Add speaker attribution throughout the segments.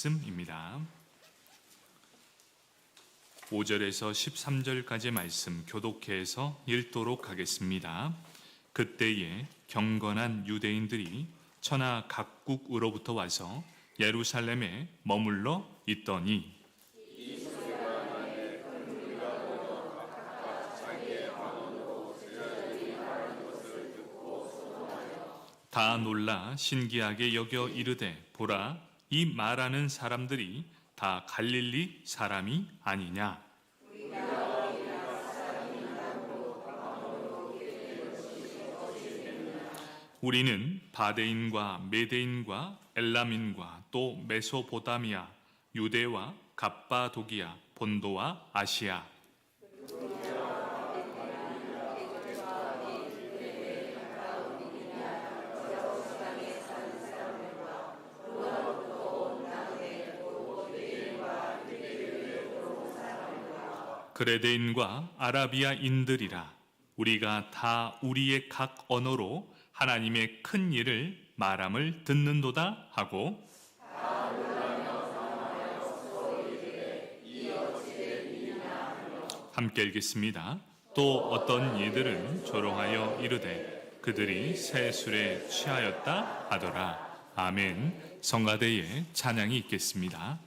Speaker 1: 말씀입니다. 5절에서 13절까지 말씀 교독해서 읽도록 하겠습니다. 그때에 경건한 유대인들이 천하 각국으로부터 와서 예루살렘에 머물러 있더니 다 놀라 신기하게 여겨 이르되 보라, 이 말하는 사람들이 다 갈릴리 사람이 아니냐? 우리는 바데인과 메데인과 엘람인과 또 메소포타미아, 유대와 갑바도기아, 본도와 아시아, 그레데인과 아라비아인들이라. 우리가 다 우리의 각 언어로 하나님의 큰 일을 말함을 듣는도다 하고 함께 읽겠습니다. 또 어떤 이들은 조롱하여 이르되 그들이 새 술에 취하였다 하더라. 아멘. 성가대에 찬양이 있겠습니다.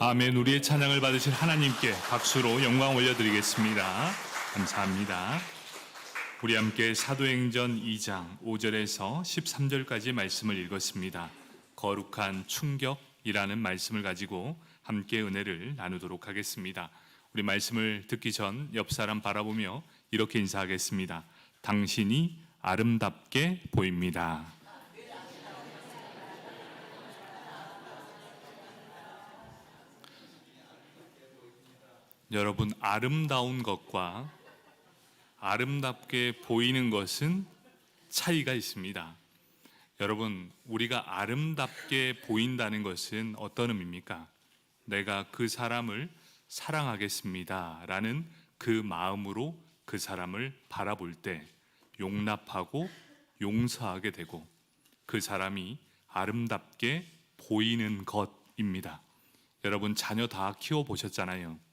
Speaker 1: 아멘. 우리의 찬양을 받으실 하나님께 박수로 영광 올려드리겠습니다. 감사합니다. 우리 함께 사도행전 2장 5절에서 13절까지 말씀을 읽었습니다. 거룩한 충격이라는 말씀을 가지고 함께 은혜를 나누도록 하겠습니다. 우리 말씀을 듣기 전 옆 사람 바라보며 이렇게 인사하겠습니다. 당신이 아름답게 보입니다. 여러분, 아름다운 것과 아름답게 보이는 것은 차이가 있습니다. 여러분, 우리가 아름답게 보인다는 것은 어떤 의미입니까? 내가 그 사람을 사랑하겠습니다 라는 그 마음으로 그 사람을 바라볼 때 용납하고 용서하게 되고 그 사람이 아름답게 보이는 것입니다. 여러분, 자녀 다 키워보셨잖아요.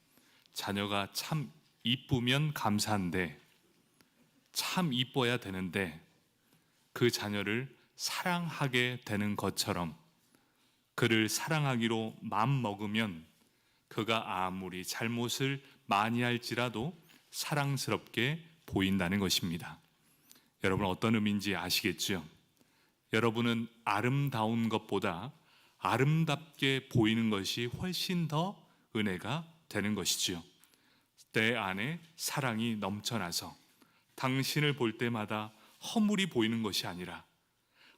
Speaker 1: 자녀가 참 이쁘면 감사한데, 참 이뻐야 되는데 그 자녀를 사랑하게 되는 것처럼 그를 사랑하기로 마음먹으면 그가 아무리 잘못을 많이 할지라도 사랑스럽게 보인다는 것입니다. 여러분, 어떤 의미인지 아시겠죠? 여러분은 아름다운 것보다 아름답게 보이는 것이 훨씬 더 은혜가 되는 것이지요. 내 안에 사랑이 넘쳐나서 당신을 볼 때마다 허물이 보이는 것이 아니라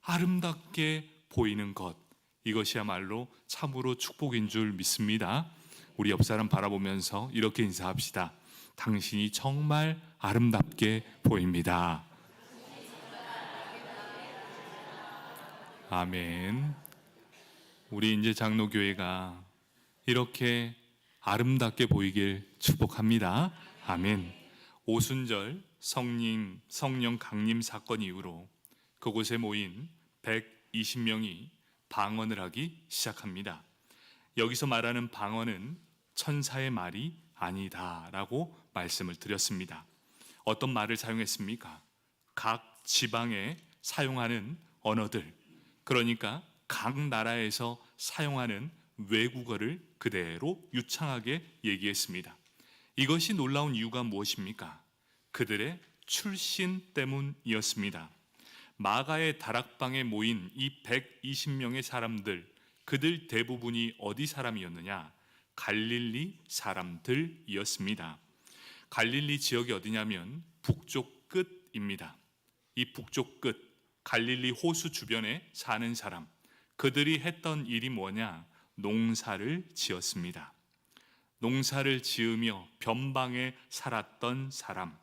Speaker 1: 아름답게 보이는 것, 이것이야말로 참으로 축복인 줄 믿습니다. 우리 옆 사람 바라보면서 이렇게 인사합시다. 당신이 정말 아름답게 보입니다. 아멘. 우리 인제 장로교회가 이렇게 아름답게 보이길 축복합니다. 아멘. 오순절 성령 강림 사건 이후로 그곳에 모인 120명이 방언을 하기 시작합니다. 여기서 말하는 방언은 천사의 말이 아니다라고 말씀을 드렸습니다. 어떤 말을 사용했습니까? 각 지방에 사용하는 언어들, 그러니까 각 나라에서 사용하는 외국어를 그대로 유창하게 얘기했습니다. 이것이 놀라운 이유가 무엇입니까? 그들의 출신 때문이었습니다. 마가의 다락방에 모인 이 120명의 사람들, 그들 대부분이 어디 사람이었느냐? 갈릴리 사람들이었습니다. 갈릴리 지역이 어디냐면 북쪽 끝입니다. 이 북쪽 끝, 갈릴리 호수 주변에 사는 사람, 그들이 했던 일이 뭐냐? 농사를 지었습니다. 농사를 지으며 변방에 살았던 사람,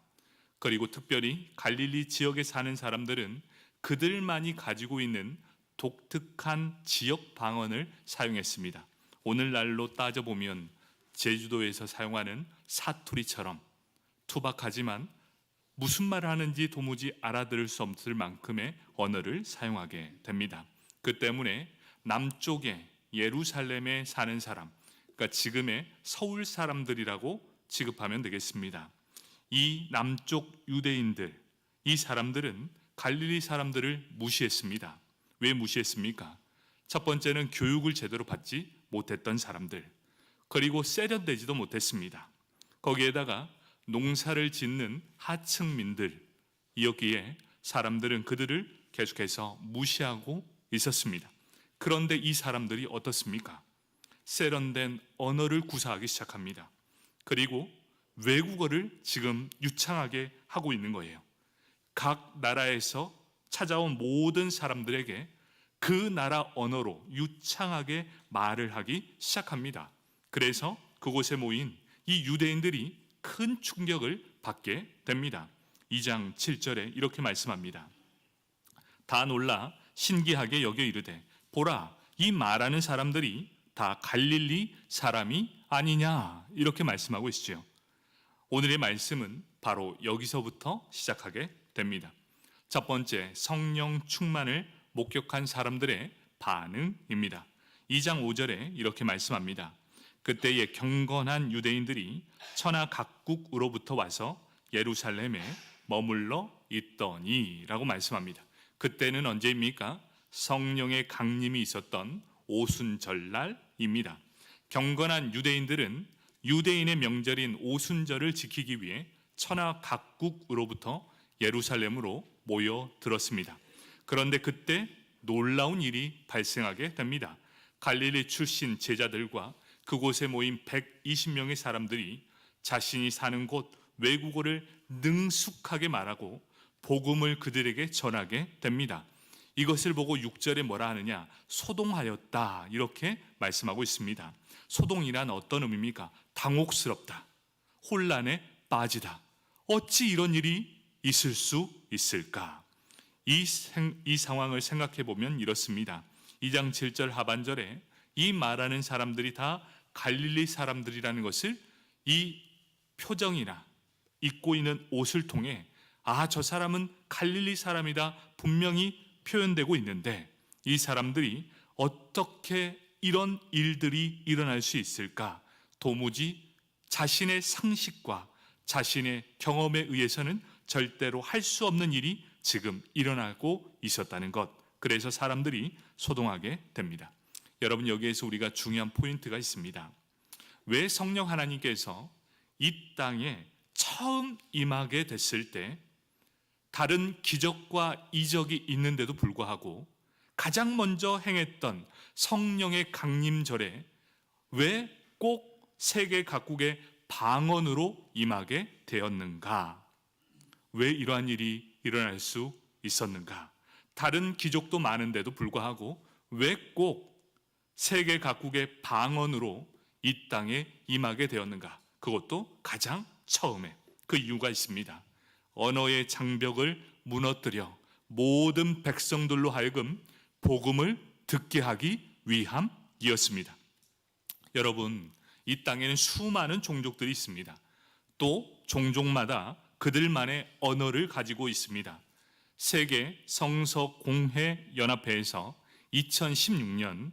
Speaker 1: 그리고 특별히 갈릴리 지역에 사는 사람들은 그들만이 가지고 있는 독특한 지역 방언을 사용했습니다. 오늘날로 따져보면 제주도에서 사용하는 사투리처럼 투박하지만 무슨 말을 하는지 도무지 알아들을 수 없을 만큼의 언어를 사용하게 됩니다. 그 때문에 남쪽에 예루살렘에 사는 사람, 그러니까 지금의 서울 사람들이라고 취급하면 되겠습니다. 이 남쪽 유대인들, 이 사람들은 갈릴리 사람들을 무시했습니다. 왜 무시했습니까? 첫 번째는 교육을 제대로 받지 못했던 사람들, 그리고 세련되지도 못했습니다. 거기에다가 농사를 짓는 하층민들이었기에 사람들은 그들을 계속해서 무시하고 있었습니다. 그런데 이 사람들이 어떻습니까? 세련된 언어를 구사하기 시작합니다. 그리고 외국어를 지금 유창하게 하고 있는 거예요. 각 나라에서 찾아온 모든 사람들에게 그 나라 언어로 유창하게 말을 하기 시작합니다. 그래서 그곳에 모인 이 유대인들이 큰 충격을 받게 됩니다. 2장 7절에 이렇게 말씀합니다. 다 놀라 신기하게 여겨 이르되 보라, 이 말하는 사람들이 다 갈릴리 사람이 아니냐, 이렇게 말씀하고 있죠. 오늘의 말씀은 바로 여기서부터 시작하게 됩니다. 첫 번째, 성령 충만을 목격한 사람들의 반응입니다. 2장 5절에 이렇게 말씀합니다. 그때에 경건한 유대인들이 천하 각국으로부터 와서 예루살렘에 머물러 있더니 라고 말씀합니다. 그때는 언제입니까? 성령의 강림이 있었던 오순절날입니다. 경건한 유대인들은 유대인의 명절인 오순절을 지키기 위해 천하 각국으로부터 예루살렘으로 모여들었습니다. 그런데 그때 놀라운 일이 발생하게 됩니다. 갈릴리 출신 제자들과 그곳에 모인 120명의 사람들이 자신이 사는 곳 외국어를 능숙하게 말하고 복음을 그들에게 전하게 됩니다. 이것을 보고 6절에 뭐라 하느냐? 소동하였다, 이렇게 말씀하고 있습니다. 소동이란 어떤 의미입니까? 당혹스럽다, 혼란에 빠지다. 어찌 이런 일이 있을 수 있을까? 이 상황을 생각해 보면 이렇습니다. 2장 7절 하반절에 이 말하는 사람들이 다 갈릴리 사람들이라는 것을 이 표정이나 입고 있는 옷을 통해 저 사람은 갈릴리 사람이다 분명히 표현되고 있는데, 이 사람들이 어떻게 이런 일들이 일어날 수 있을까? 도무지 자신의 상식과 자신의 경험에 의해서는 절대로 할 수 없는 일이 지금 일어나고 있었다는 것. 그래서 사람들이 소동하게 됩니다. 여러분, 여기에서 우리가 중요한 포인트가 있습니다. 왜 성령 하나님께서 이 땅에 처음 임하게 됐을 때 다른 기적과 이적이 있는데도 불구하고 가장 먼저 행했던 성령의 강림절에 왜 꼭 세계 각국의 방언으로 임하게 되었는가? 왜 이러한 일이 일어날 수 있었는가? 다른 기적도 많은데도 불구하고 왜 꼭 세계 각국의 방언으로 이 땅에 임하게 되었는가? 그것도 가장 처음에. 그 이유가 있습니다. 언어의 장벽을 무너뜨려 모든 백성들로 하여금 복음을 듣게 하기 위함이었습니다. 여러분, 이 땅에는 수많은 종족들이 있습니다. 또 종족마다 그들만의 언어를 가지고 있습니다. 세계 성서 공회 연합회에서 2016년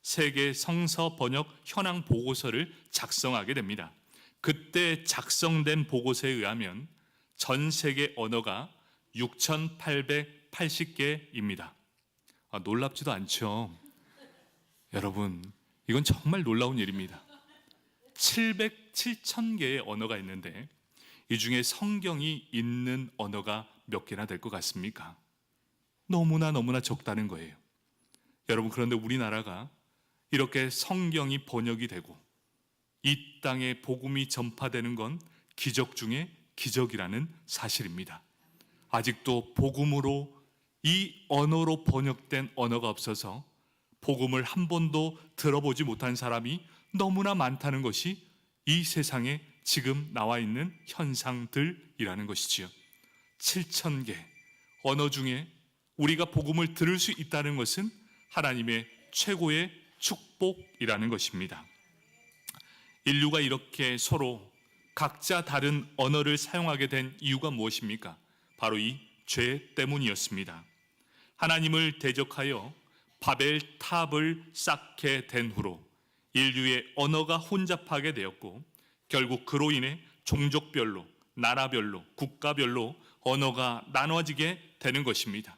Speaker 1: 세계 성서 번역 현황 보고서를 작성하게 됩니다. 그때 작성된 보고서에 의하면 전 세계 언어가 6,880개입니다. 놀랍지도 않죠? 여러분, 이건 정말 놀라운 일입니다. 7,000개의 언어가 있는데 이 중에 성경이 있는 언어가 몇 개나 될 것 같습니까? 너무나 적다는 거예요. 여러분, 그런데 우리나라가 이렇게 성경이 번역이 되고 이 땅에 복음이 전파되는 건 기적 중에 기적이라는 사실입니다. 아직도 복음으로 이 언어로 번역된 언어가 없어서 복음을 한 번도 들어보지 못한 사람이 너무나 많다는 것이 이 세상에 지금 나와 있는 현상들이라는 것이지요. 7,000개 언어 중에 우리가 복음을 들을 수 있다는 것은 하나님의 최고의 축복이라는 것입니다. 인류가 이렇게 서로 각자 다른 언어를 사용하게 된 이유가 무엇입니까? 바로 이 죄 때문이었습니다. 하나님을 대적하여 바벨탑을 쌓게 된 후로 인류의 언어가 혼잡하게 되었고, 결국 그로 인해 종족별로, 나라별로, 국가별로 언어가 나눠지게 되는 것입니다.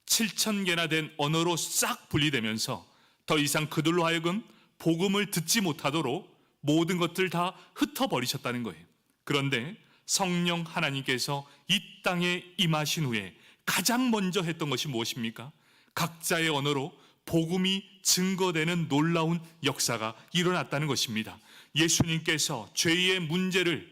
Speaker 1: 7,000개나 된 언어로 싹 분리되면서 더 이상 그들로 하여금 복음을 듣지 못하도록 모든 것들 다 흩어버리셨다는 거예요. 그런데 성령 하나님께서 이 땅에 임하신 후에 가장 먼저 했던 것이 무엇입니까? 각자의 언어로 복음이 증거되는 놀라운 역사가 일어났다는 것입니다. 예수님께서 죄의 문제를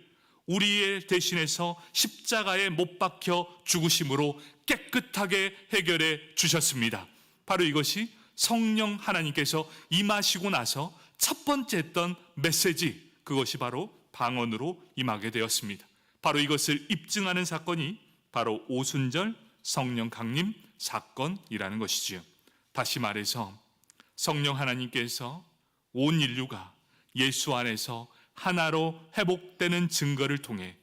Speaker 1: 우리의 대신해서 십자가에 못 박혀 죽으심으로 깨끗하게 해결해 주셨습니다. 바로 이것이 성령 하나님께서 임하시고 나서 첫 번째 했던 메시지, 그것이 바로 방언으로 임하게 되었습니다. 바로 이것을 입증하는 사건이 바로 오순절 성령 강림 사건이라는 것이지요. 다시 말해서 성령 하나님께서 온 인류가 예수 안에서 하나로 회복되는 증거를 통해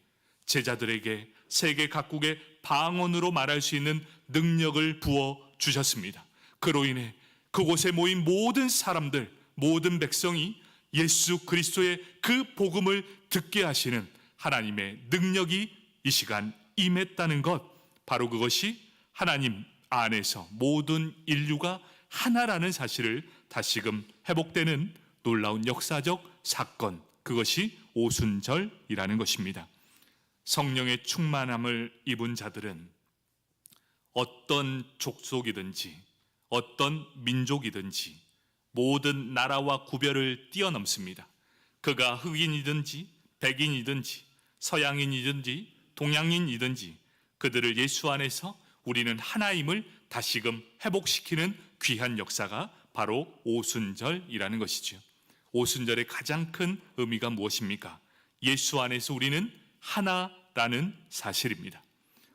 Speaker 1: 제자들에게 세계 각국의 방언으로 말할 수 있는 능력을 부어 주셨습니다. 그로 인해 그곳에 모인 모든 사람들, 모든 백성이 예수 그리스도의 그 복음을 듣게 하시는 하나님의 능력이 이 시간 임했다는 것, 바로 그것이 하나님 안에서 모든 인류가 하나라는 사실을 다시금 회복되는 놀라운 역사적 사건, 그것이 오순절이라는 것입니다. 성령의 충만함을 입은 자들은 어떤 족속이든지 어떤 민족이든지 모든 나라와 구별을 뛰어넘습니다. 그가 흑인이든지 백인이든지 서양인이든지 동양인이든지 그들을 예수 안에서 우리는 하나임을 다시금 회복시키는 귀한 역사가 바로 오순절이라는 것이죠. 오순절의 가장 큰 의미가 무엇입니까? 예수 안에서 우리는 하나라는 사실입니다.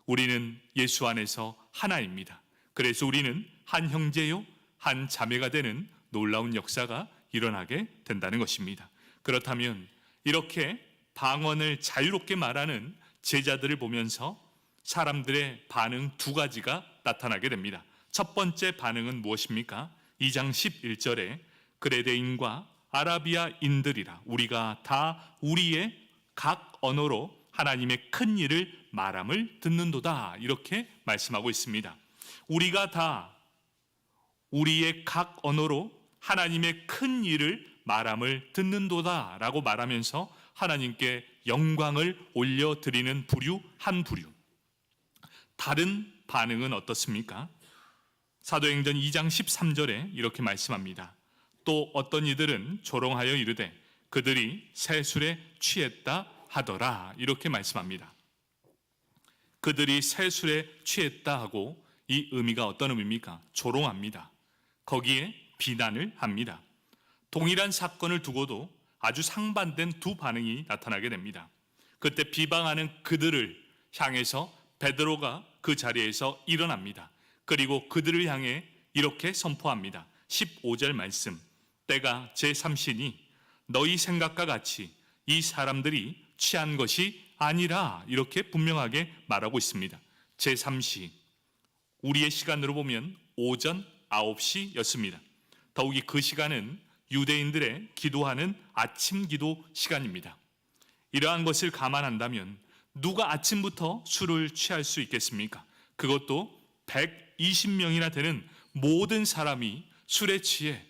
Speaker 1: 우리는 예수 안에서 하나입니다. 그래서 우리는 한 형제요 한 자매가 되는 놀라운 역사가 일어나게 된다는 것입니다. 그렇다면 이렇게 방언을 자유롭게 말하는 제자들을 보면서 사람들의 반응 두 가지가 나타나게 됩니다. 첫 번째 반응은 무엇입니까? 2장 11절에 그레데인과 아라비아인들이라 우리가 다 우리의 각 언어로 하나님의 큰 일을 말함을 듣는도다, 이렇게 말씀하고 있습니다. 우리가 다 우리의 각 언어로 하나님의 큰 일을 말함을 듣는도다 라고 말하면서 하나님께 영광을 올려드리는 부류 한 부류. 다른 반응은 어떻습니까? 사도행전 2장 13절에 이렇게 말씀합니다. 또 어떤 이들은 조롱하여 이르되 그들이 새술에 취했다 하더라, 이렇게 말씀합니다. 그들이 새술에 취했다 하고, 이 의미가 어떤 의미입니까? 조롱합니다. 거기에 비난을 합니다. 동일한 사건을 두고도 아주 상반된 두 반응이 나타나게 됩니다. 그때 비방하는 그들을 향해서 베드로가 그 자리에서 일어납니다. 그리고 그들을 향해 이렇게 선포합니다. 15절 말씀, 때가 제3시니 너희 생각과 같이 이 사람들이 취한 것이 아니라, 이렇게 분명하게 말하고 있습니다. 제3시, 우리의 시간으로 보면 오전 9시였습니다. 더욱이 그 시간은 유대인들의 기도하는 아침 기도 시간입니다. 이러한 것을 감안한다면 누가 아침부터 술을 취할 수 있겠습니까? 그것도 120명이나 되는 모든 사람이 술에 취해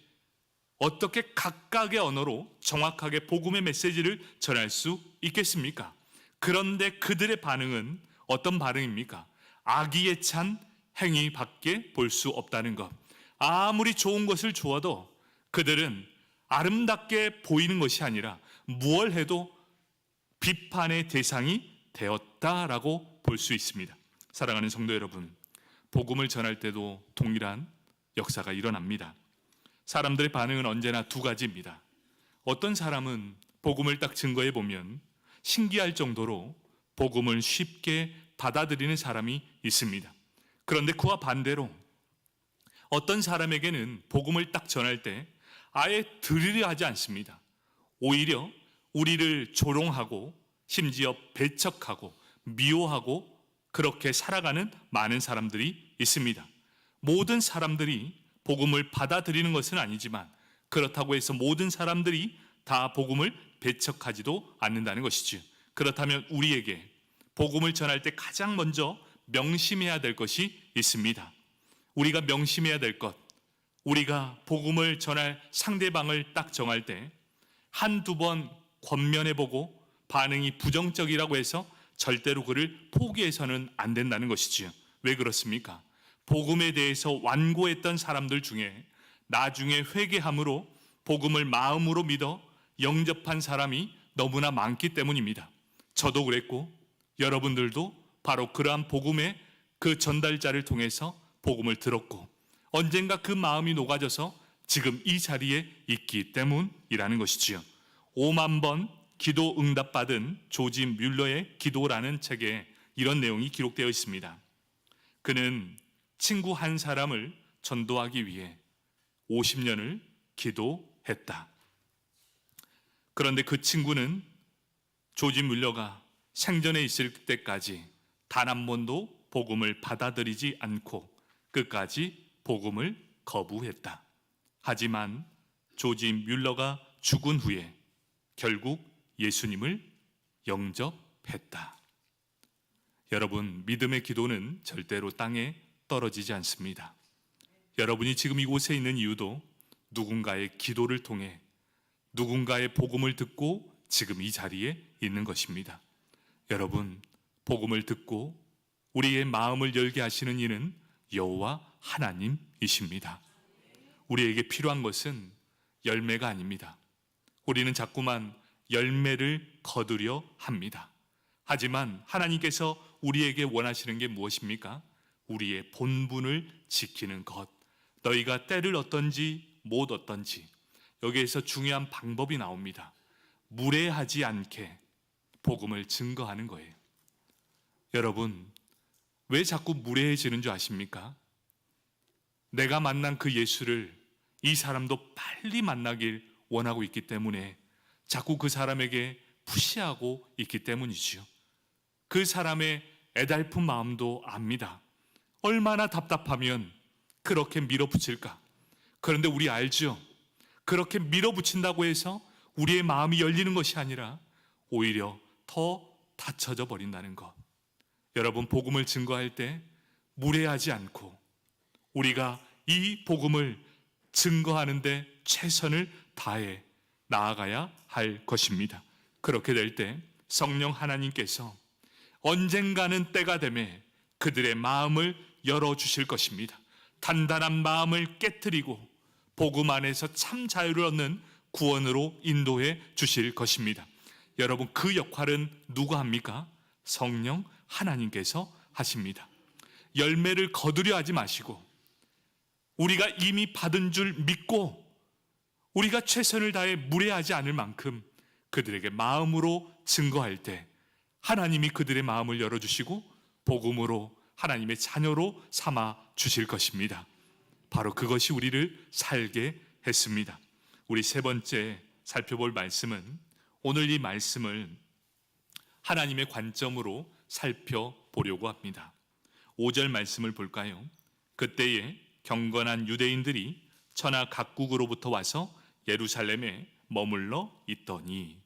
Speaker 1: 어떻게 각각의 언어로 정확하게 복음의 메시지를 전할 수 있겠습니까? 그런데 그들의 반응은 어떤 반응입니까? 악의에 찬 행위밖에 볼 수 없다는 것. 아무리 좋은 것을 주어도 그들은 아름답게 보이는 것이 아니라 무얼 해도 비판의 대상이 되었다라고 볼 수 있습니다. 사랑하는 성도 여러분, 복음을 전할 때도 동일한 역사가 일어납니다. 사람들의 반응은 언제나 두 가지입니다. 어떤 사람은 복음을 딱 증거해 보면 신기할 정도로 복음을 쉽게 받아들이는 사람이 있습니다. 그런데 그와 반대로 어떤 사람에게는 복음을 딱 전할 때 아예 들으려 하지 않습니다. 오히려 우리를 조롱하고 심지어 배척하고 미워하고 그렇게 살아가는 많은 사람들이 있습니다. 모든 사람들이 복음을 받아들이는 것은 아니지만 그렇다고 해서 모든 사람들이 다 복음을 배척하지도 않는다는 것이죠. 그렇다면 우리에게 복음을 전할 때 가장 먼저 명심해야 될 것이 있습니다. 우리가 명심해야 될 것, 우리가 복음을 전할 상대방을 딱 정할 때 한두 번 권면해보고 반응이 부정적이라고 해서 절대로 그를 포기해서는 안 된다는 것이지요. 왜 그렇습니까? 복음에 대해서 완고했던 사람들 중에 나중에 회개함으로 복음을 마음으로 믿어 영접한 사람이 너무나 많기 때문입니다. 저도 그랬고 여러분들도 바로 그러한 복음의 그 전달자를 통해서 복음을 들었고 언젠가 그 마음이 녹아져서 지금 이 자리에 있기 때문이라는 것이지요. 5만 번 기도 응답받은 조지 뮬러의 기도라는 책에 이런 내용이 기록되어 있습니다. 그는 친구 한 사람을 전도하기 위해 50년을 기도했다. 그런데 그 친구는 조지 뮬러가 생전에 있을 때까지 단 한 번도 복음을 받아들이지 않고 끝까지 복음을 거부했다. 하지만 조지 뮬러가 죽은 후에 결국 예수님을 영접했다. 여러분, 믿음의 기도는 절대로 땅에 떨어지지 않습니다. 여러분이 지금 이곳에 있는 이유도 누군가의 기도를 통해 누군가의 복음을 듣고 지금 이 자리에 있는 것입니다. 여러분, 복음을 듣고 우리의 마음을 열게 하시는 이는 여호와 하나님이십니다. 우리에게 필요한 것은 열매가 아닙니다. 우리는 자꾸만 열매를 거두려 합니다. 하지만 하나님께서 우리에게 원하시는 게 무엇입니까? 우리의 본분을 지키는 것. 너희가 때를 얻든지 못 얻든지 여기에서 중요한 방법이 나옵니다. 무례하지 않게 복음을 증거하는 거예요. 여러분, 왜 자꾸 무례해지는 줄 아십니까? 내가 만난 그 예수를 이 사람도 빨리 만나길 원하고 있기 때문에 자꾸 그 사람에게 푸시하고 있기 때문이지요. 그 사람의 애달픈 마음도 압니다. 얼마나 답답하면 그렇게 밀어붙일까? 그런데 우리 알죠? 그렇게 밀어붙인다고 해서 우리의 마음이 열리는 것이 아니라 오히려 더 닫혀져 버린다는 것. 여러분, 복음을 증거할 때 무례하지 않고 우리가 이 복음을 증거하는데 최선을 다해 나아가야 할 것입니다. 그렇게 될 때 성령 하나님께서 언젠가는 때가 되매 그들의 마음을 열어주실 것입니다. 단단한 마음을 깨트리고 복음 안에서 참 자유를 얻는 구원으로 인도해 주실 것입니다. 여러분, 그 역할은 누가 합니까? 성령 하나님께서 하십니다. 열매를 거두려 하지 마시고 우리가 이미 받은 줄 믿고 우리가 최선을 다해 무례하지 않을 만큼 그들에게 마음으로 증거할 때 하나님이 그들의 마음을 열어주시고 복음으로 하나님의 자녀로 삼아 주실 것입니다. 바로 그것이 우리를 살게 했습니다. 우리 세 번째 살펴볼 말씀은 오늘 이 말씀을 하나님의 관점으로 살펴보려고 합니다. 5절 말씀을 볼까요? 그때에 경건한 유대인들이 천하 각국으로부터 와서 예루살렘에 머물러 있더니,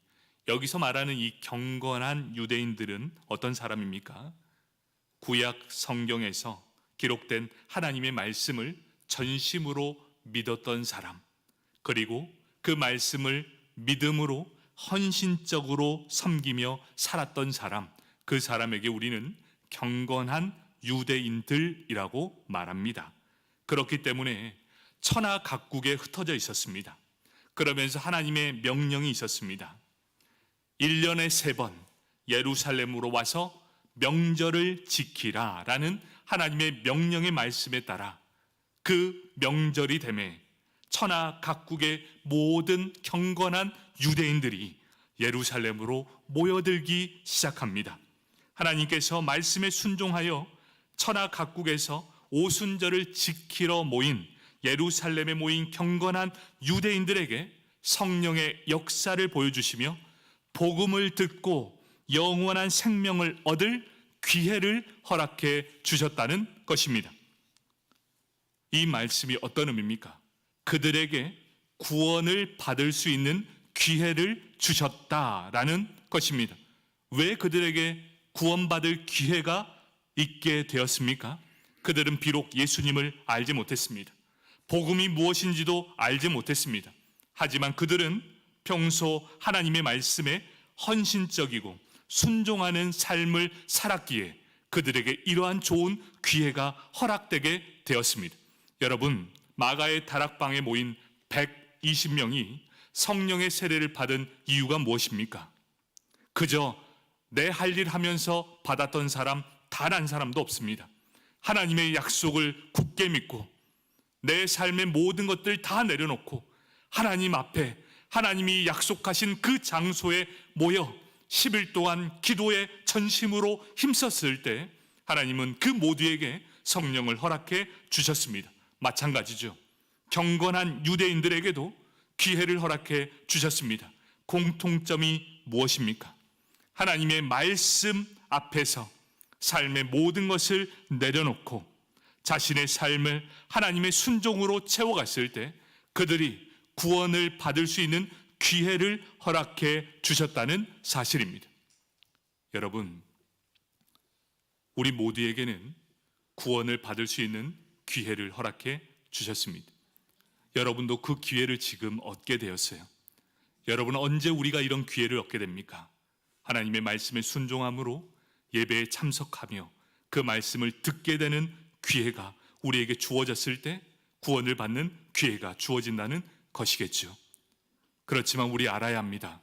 Speaker 1: 여기서 말하는 이 경건한 유대인들은 어떤 사람입니까? 구약 성경에서 기록된 하나님의 말씀을 전심으로 믿었던 사람, 그리고 그 말씀을 믿음으로 헌신적으로 섬기며 살았던 사람, 그 사람에게 우리는 경건한 유대인들이라고 말합니다. 그렇기 때문에 천하 각국에 흩어져 있었습니다. 그러면서 하나님의 명령이 있었습니다. 1년에 3번 예루살렘으로 와서 명절을 지키라 라는 하나님의 명령의 말씀에 따라 그 명절이 되매 천하 각국의 모든 경건한 유대인들이 예루살렘으로 모여들기 시작합니다. 하나님께서 말씀에 순종하여 천하 각국에서 오순절을 지키러 모인 예루살렘에 모인 경건한 유대인들에게 성령의 역사를 보여주시며 복음을 듣고 영원한 생명을 얻을 기회를 허락해 주셨다는 것입니다. 이 말씀이 어떤 의미입니까? 그들에게 구원을 받을 수 있는 기회를 주셨다라는 것입니다. 왜 그들에게 구원받을 기회가 있게 되었습니까? 그들은 비록 예수님을 알지 못했습니다. 복음이 무엇인지도 알지 못했습니다. 하지만 그들은 평소 하나님의 말씀에 헌신적이고 순종하는 삶을 살았기에 그들에게 이러한 좋은 기회가 허락되게 되었습니다. 여러분, 마가의 다락방에 모인 120명이 성령의 세례를 받은 이유가 무엇입니까? 그저 내 할 일 하면서 받았던 사람 단 한 사람도 없습니다. 하나님의 약속을 굳게 믿고 내 삶의 모든 것들 다 내려놓고 하나님 앞에 하나님이 약속하신 그 장소에 모여 10일 동안 기도에 전심으로 힘썼을 때 하나님은 그 모두에게 성령을 허락해 주셨습니다. 마찬가지죠. 경건한 유대인들에게도 기회를 허락해 주셨습니다. 공통점이 무엇입니까? 하나님의 말씀 앞에서 삶의 모든 것을 내려놓고 자신의 삶을 하나님의 순종으로 채워갔을 때 그들이 구원을 받을 수 있는 기회를 허락해 주셨다는 사실입니다. 여러분, 우리 모두에게는 구원을 받을 수 있는 기회를 허락해 주셨습니다. 여러분도 그 기회를 지금 얻게 되었어요. 여러분, 언제 우리가 이런 기회를 얻게 됩니까? 하나님의 말씀에 순종함으로 예배에 참석하며 그 말씀을 듣게 되는 기회가 우리에게 주어졌을 때 구원을 받는 기회가 주어진다는 것이겠죠. 그렇지만 우리 알아야 합니다.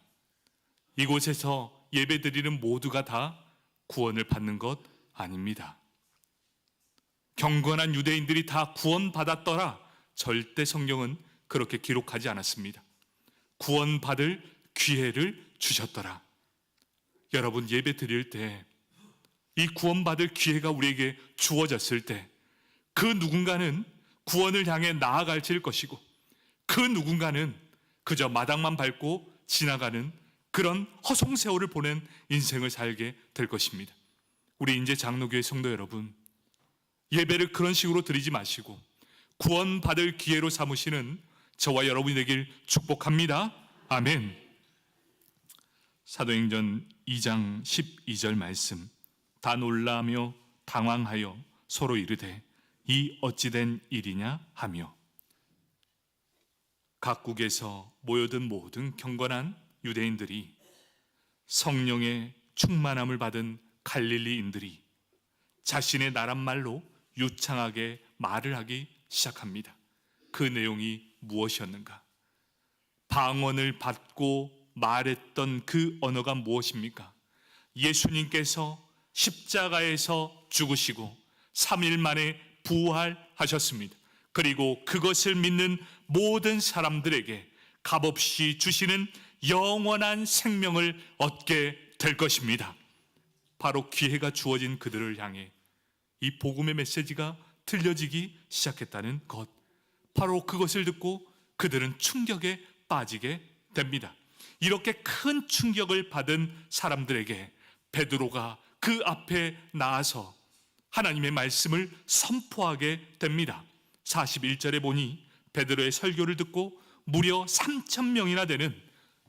Speaker 1: 이곳에서 예배드리는 모두가 다 구원을 받는 것 아닙니다. 경건한 유대인들이 다 구원받았더라, 절대 성경은 그렇게 기록하지 않았습니다. 구원받을 기회를 주셨더라. 여러분, 예배 드릴 때 이 구원받을 기회가 우리에게 주어졌을 때 그 누군가는 구원을 향해 나아갈칠 것이고, 그 누군가는 그저 마당만 밟고 지나가는 그런 허송세월을 보낸 인생을 살게 될 것입니다. 우리 인제 장로교회 성도 여러분, 예배를 그런 식으로 드리지 마시고 구원받을 기회로 삼으시는 저와 여러분이 되길 축복합니다. 아멘. 사도행전 2장 12절 말씀, 다 놀라며 당황하여 서로 이르되 이 어찌된 일이냐 하며, 각국에서 모여든 모든 경건한 유대인들이, 성령의 충만함을 받은 갈릴리인들이 자신의 나랏말로 유창하게 말을 하기 시작합니다. 그 내용이 무엇이었는가? 방언을 받고 말했던 그 언어가 무엇입니까? 예수님께서 십자가에서 죽으시고 3일 만에 부활하셨습니다. 그리고 그것을 믿는 모든 사람들에게 값없이 주시는 영원한 생명을 얻게 될 것입니다. 바로 기회가 주어진 그들을 향해 이 복음의 메시지가 들려지기 시작했다는 것, 바로 그것을 듣고 그들은 충격에 빠지게 됩니다. 이렇게 큰 충격을 받은 사람들에게 베드로가 그 앞에 나와서 하나님의 말씀을 선포하게 됩니다. 41절에 보니 베드로의 설교를 듣고 무려 3,000명이나 되는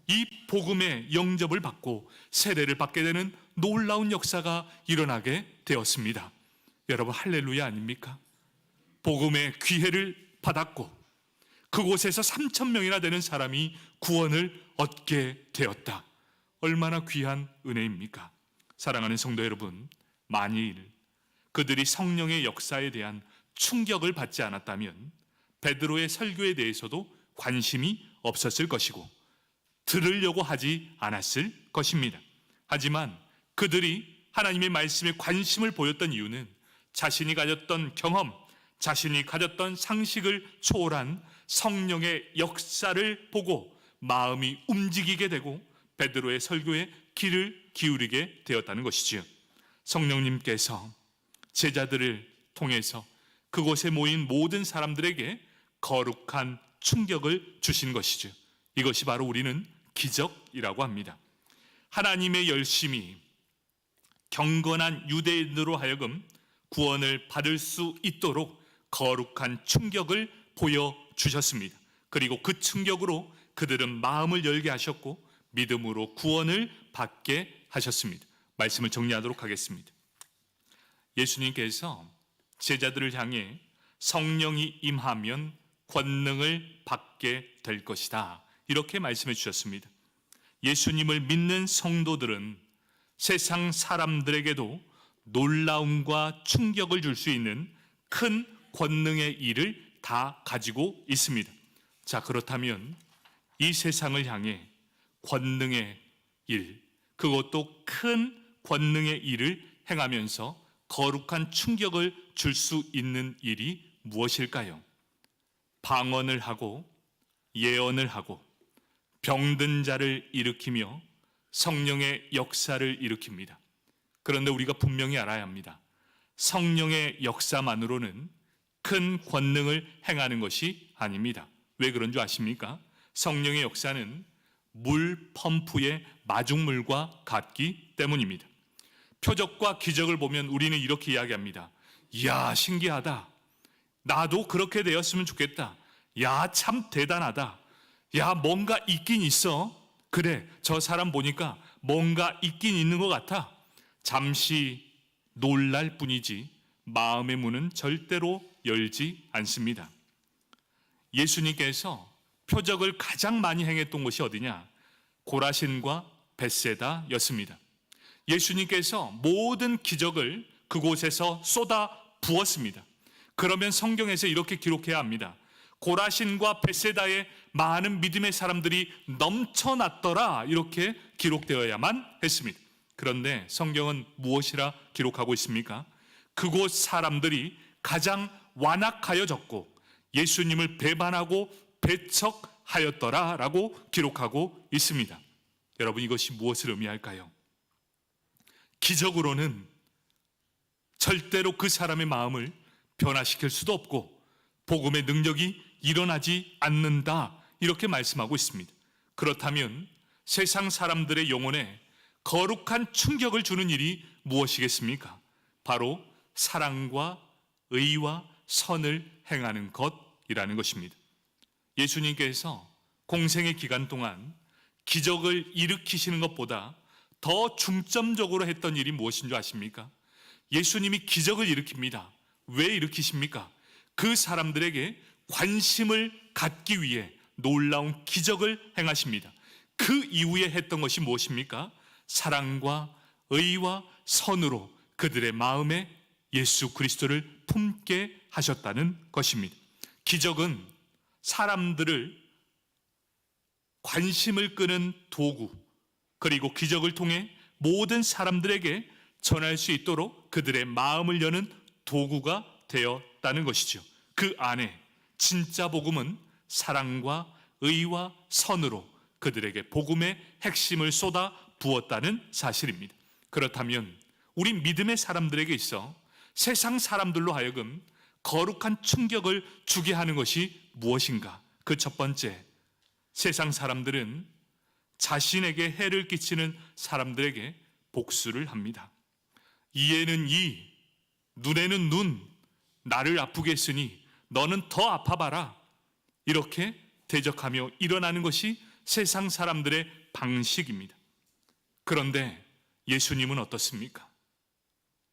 Speaker 1: 이 복음의 영접을 받고 세례를 받게 되는 놀라운 역사가 일어나게 되었습니다. 여러분, 할렐루야 아닙니까? 복음의 기회를 받았고 그곳에서 3,000명이나 되는 사람이 구원을 얻게 되었다. 얼마나 귀한 은혜입니까? 사랑하는 성도 여러분, 만일 그들이 성령의 역사에 대한 충격을 받지 않았다면 베드로의 설교에 대해서도 관심이 없었을 것이고 들으려고 하지 않았을 것입니다. 하지만 그들이 하나님의 말씀에 관심을 보였던 이유는 자신이 가졌던 경험, 자신이 가졌던 상식을 초월한 성령의 역사를 보고 마음이 움직이게 되고 베드로의 설교에 귀를 기울이게 되었다는 것이지요. 성령님께서 제자들을 통해서 그곳에 모인 모든 사람들에게 거룩한 충격을 주신 것이죠. 이것이 바로 우리는 기적이라고 합니다. 하나님의 열심이 경건한 유대인으로 하여금 구원을 받을 수 있도록 거룩한 충격을 보여주셨습니다. 그리고 그 충격으로 그들은 마음을 열게 하셨고 믿음으로 구원을 받게 하셨습니다. 말씀을 정리하도록 하겠습니다. 예수님께서 제자들을 향해 성령이 임하면 권능을 받게 될 것이다, 이렇게 말씀해 주셨습니다. 예수님을 믿는 성도들은 세상 사람들에게도 놀라움과 충격을 줄 수 있는 큰 권능의 일을 다 가지고 있습니다. 자, 그렇다면 이 세상을 향해 권능의 일, 그것도 큰 권능의 일을 행하면서 거룩한 충격을 줄 수 있는 일이 무엇일까요? 방언을 하고 예언을 하고 병든 자를 일으키며 성령의 역사를 일으킵니다. 그런데 우리가 분명히 알아야 합니다. 성령의 역사만으로는 큰 권능을 행하는 것이 아닙니다. 왜 그런 줄 아십니까? 성령의 역사는 물 펌프의 마중물과 같기 때문입니다. 표적과 기적을 보면 우리는 이렇게 이야기합니다. 이야, 신기하다. 나도 그렇게 되었으면 좋겠다. 야, 참 대단하다. 야, 뭔가 있긴 있어. 그래, 저 사람 보니까 뭔가 있긴 있는 것 같아. 잠시 놀랄 뿐이지 마음의 문은 절대로 열지 않습니다. 예수님께서 표적을 가장 많이 행했던 곳이 어디냐? 고라신과 벳세다였습니다. 예수님께서 모든 기적을 그곳에서 쏟아 부었습니다. 그러면 성경에서 이렇게 기록해야 합니다. 고라신과 벳세다에 많은 믿음의 사람들이 넘쳐났더라, 이렇게 기록되어야만 했습니다. 그런데 성경은 무엇이라 기록하고 있습니까? 그곳 사람들이 가장 완악하여졌고 예수님을 배반하고 배척하였더라 라고 기록하고 있습니다. 여러분, 이것이 무엇을 의미할까요? 기적으로는 절대로 그 사람의 마음을 변화시킬 수도 없고 복음의 능력이 일어나지 않는다, 이렇게 말씀하고 있습니다. 그렇다면 세상 사람들의 영혼에 거룩한 충격을 주는 일이 무엇이겠습니까? 바로 사랑과 의와 선을 행하는 것이라는 것입니다. 예수님께서 공생의 기간 동안 기적을 일으키시는 것보다 더 중점적으로 했던 일이 무엇인 줄 아십니까? 예수님이 기적을 일으킵니다. 왜 일으키십니까? 그 사람들에게 관심을 갖기 위해 놀라운 기적을 행하십니다. 그 이후에 했던 것이 무엇입니까? 사랑과 의와 선으로 그들의 마음에 예수 그리스도를 품게 하셨다는 것입니다. 기적은 사람들을 관심을 끄는 도구, 그리고 기적을 통해 모든 사람들에게 전할 수 있도록 그들의 마음을 여는 도구가 되었다는 것이죠. 그 안에 진짜 복음은 사랑과 의와 선으로 그들에게 복음의 핵심을 쏟아 부었다는 사실입니다. 그렇다면 우리 믿음의 사람들에게 있어 세상 사람들로 하여금 거룩한 충격을 주게 하는 것이 무엇인가? 그 첫 번째, 세상 사람들은 자신에게 해를 끼치는 사람들에게 복수를 합니다. 이에는 이, 눈에는 눈, 나를 아프게 했으니 너는 더 아파봐라, 이렇게 대적하며 일어나는 것이 세상 사람들의 방식입니다. 그런데 예수님은 어떻습니까?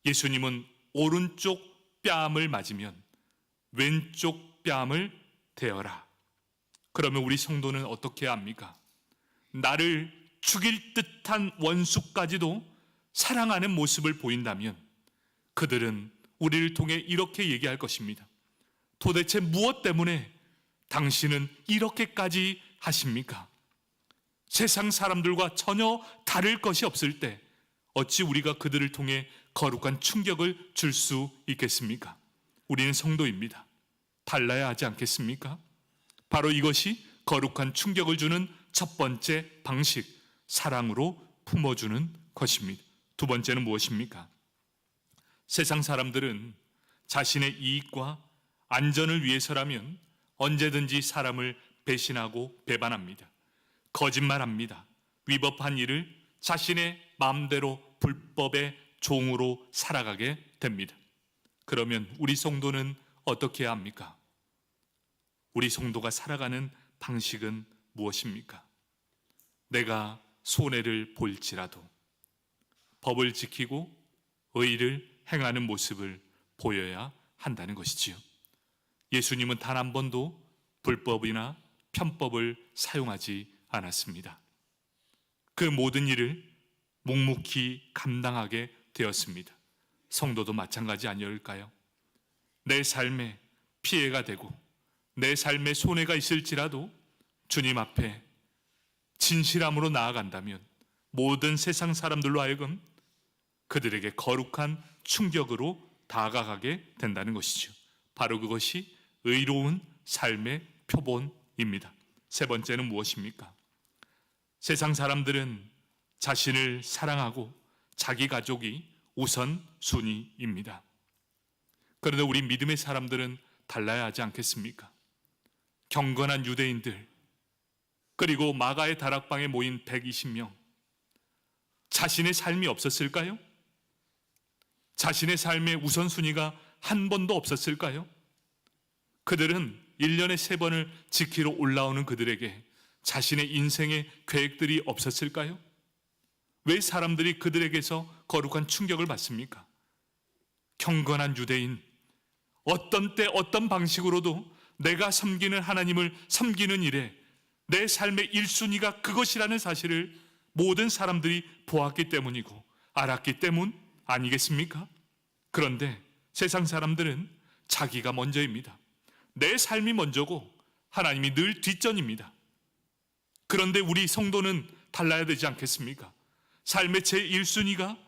Speaker 1: 예수님은 오른쪽 뺨을 맞으면 왼쪽 뺨을 대어라. 그러면 우리 성도는 어떻게 해야 합니까? 나를 죽일 듯한 원수까지도 사랑하는 모습을 보인다면 그들은 우리를 통해 이렇게 얘기할 것입니다. 도대체 무엇 때문에 당신은 이렇게까지 하십니까? 세상 사람들과 전혀 다를 것이 없을 때 어찌 우리가 그들을 통해 거룩한 충격을 줄 수 있겠습니까? 우리는 성도입니다. 달라야 하지 않겠습니까? 바로 이것이 거룩한 충격을 주는 첫 번째 방식, 사랑으로 품어주는 것입니다. 두 번째는 무엇입니까? 세상 사람들은 자신의 이익과 안전을 위해서라면 언제든지 사람을 배신하고 배반합니다. 거짓말합니다. 위법한 일을 자신의 마음대로 불법의 종으로 살아가게 됩니다. 그러면 우리 성도는 어떻게 해야 합니까? 우리 성도가 살아가는 방식은 무엇입니까? 내가 손해를 볼지라도 법을 지키고 의를 행하는 모습을 보여야 한다는 것이지요. 예수님은 단 한 번도 불법이나 편법을 사용하지 않았습니다. 그 모든 일을 묵묵히 감당하게 되었습니다. 성도도 마찬가지 아니올까요? 내 삶에 피해가 되고 내 삶에 손해가 있을지라도 주님 앞에 진실함으로 나아간다면 모든 세상 사람들로 하여금 그들에게 거룩한 충격으로 다가가게 된다는 것이죠. 바로 그것이 의로운 삶의 표본입니다. 세 번째는 무엇입니까? 세상 사람들은 자신을 사랑하고 자기 가족이 우선순위입니다. 그런데 우리 믿음의 사람들은 달라야 하지 않겠습니까? 경건한 유대인들, 그리고 마가의 다락방에 모인 120명, 자신의 삶이 없었을까요? 자신의 삶의 우선순위가 한 번도 없었을까요? 그들은 1년에 3번을 지키러 올라오는 그들에게 자신의 인생의 계획들이 없었을까요? 왜 사람들이 그들에게서 거룩한 충격을 받습니까? 경건한 유대인, 어떤 때 어떤 방식으로도 내가 섬기는 하나님을 섬기는 일에 내 삶의 1순위가 그것이라는 사실을 모든 사람들이 보았기 때문이고 알았기 때문 아니겠습니까? 그런데 세상 사람들은 자기가 먼저입니다. 내 삶이 먼저고 하나님이 늘 뒷전입니다. 그런데 우리 성도는 달라야 되지 않겠습니까? 삶의 제1순위가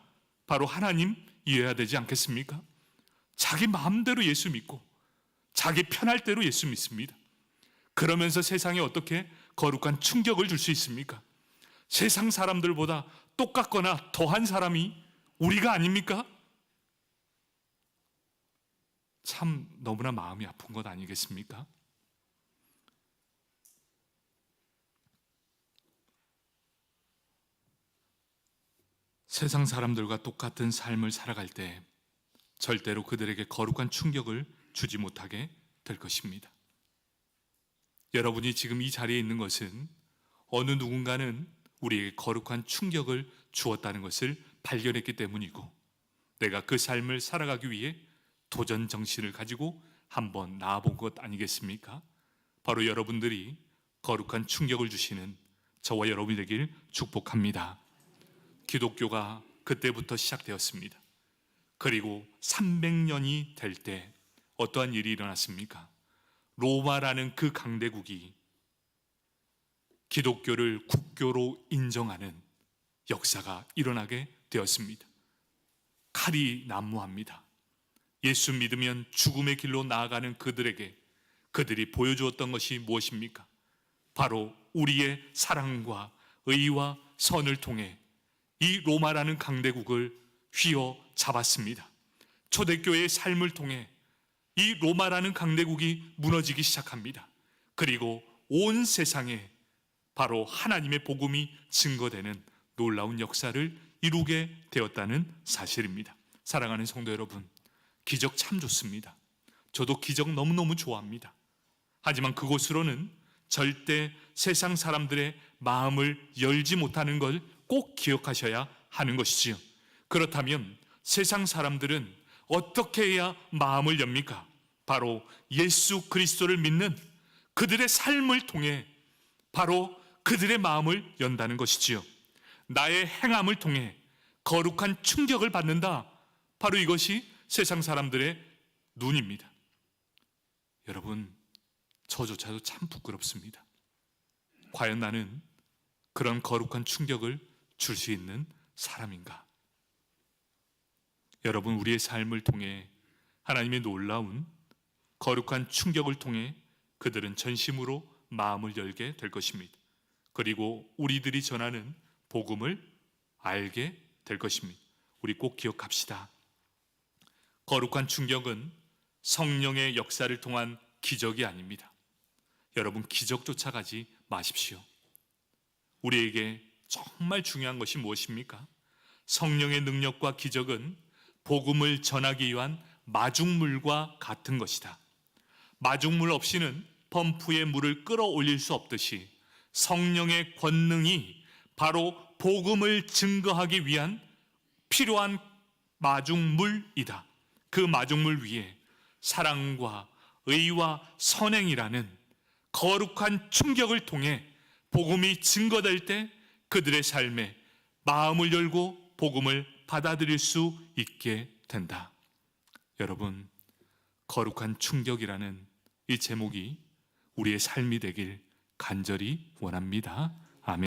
Speaker 1: 바로 하나님이어야 되지 않겠습니까? 자기 마음대로 예수 믿고 자기 편할 대로 예수 믿습니다. 그러면서 세상에 어떻게 거룩한 충격을 줄 수 있습니까? 세상 사람들보다 똑같거나 더한 사람이 우리가 아닙니까? 참 너무나 마음이 아픈 것 아니겠습니까? 세상 사람들과 똑같은 삶을 살아갈 때 절대로 그들에게 거룩한 충격을 주지 못하게 될 것입니다. 여러분이 지금 이 자리에 있는 것은 어느 누군가는 우리에게 거룩한 충격을 주었다는 것을 발견했기 때문이고, 내가 그 삶을 살아가기 위해 도전 정신을 가지고 한번 나아본 것 아니겠습니까? 바로 여러분들이 거룩한 충격을 주시는 저와 여러분이 되길 축복합니다. 기독교가 그때부터 시작되었습니다. 그리고 300년이 될 때 어떠한 일이 일어났습니까? 로마라는 그 강대국이 기독교를 국교로 인정하는 역사가 일어나게 되었습니다. 칼이 난무합니다. 예수 믿으면 죽음의 길로 나아가는 그들에게 그들이 보여주었던 것이 무엇입니까? 바로 우리의 사랑과 의와 선을 통해 이 로마라는 강대국을 휘어잡았습니다. 초대교회의 삶을 통해 이 로마라는 강대국이 무너지기 시작합니다. 그리고 온 세상에 바로 하나님의 복음이 증거되는 놀라운 역사를 이루게 되었다는 사실입니다. 사랑하는 성도 여러분, 기적 참 좋습니다. 저도 기적 너무너무 좋아합니다. 하지만 그곳으로는 절대 세상 사람들의 마음을 열지 못하는 걸 꼭 기억하셔야 하는 것이지요. 그렇다면 세상 사람들은 어떻게 해야 마음을 엽니까? 바로 예수 그리스도를 믿는 그들의 삶을 통해 바로 그들의 마음을 연다는 것이지요. 나의 행함을 통해 거룩한 충격을 받는다. 바로 이것이 세상 사람들의 눈입니다. 여러분, 저조차도 참 부끄럽습니다. 과연 나는 그런 거룩한 충격을 줄 수 있는 사람인가? 여러분, 우리의 삶을 통해 하나님의 놀라운 거룩한 충격을 통해 그들은 전심으로 마음을 열게 될 것입니다. 그리고 우리들이 전하는 복음을 알게 될 것입니다. 우리 꼭 기억합시다. 거룩한 충격은 성령의 역사를 통한 기적이 아닙니다. 여러분, 기적 쫓아가지 마십시오. 우리에게 정말 중요한 것이 무엇입니까? 성령의 능력과 기적은 복음을 전하기 위한 마중물과 같은 것이다. 마중물 없이는 펌프에 물을 끌어올릴 수 없듯이 성령의 권능이 바로 복음을 증거하기 위한 필요한 마중물이다. 그 마중물 위에 사랑과 의와 선행이라는 거룩한 충격을 통해 복음이 증거될 때 그들의 삶에 마음을 열고 복음을 받아들일 수 있게 된다. 여러분, 거룩한 충격이라는 이 제목이 우리의 삶이 되길 간절히 원합니다.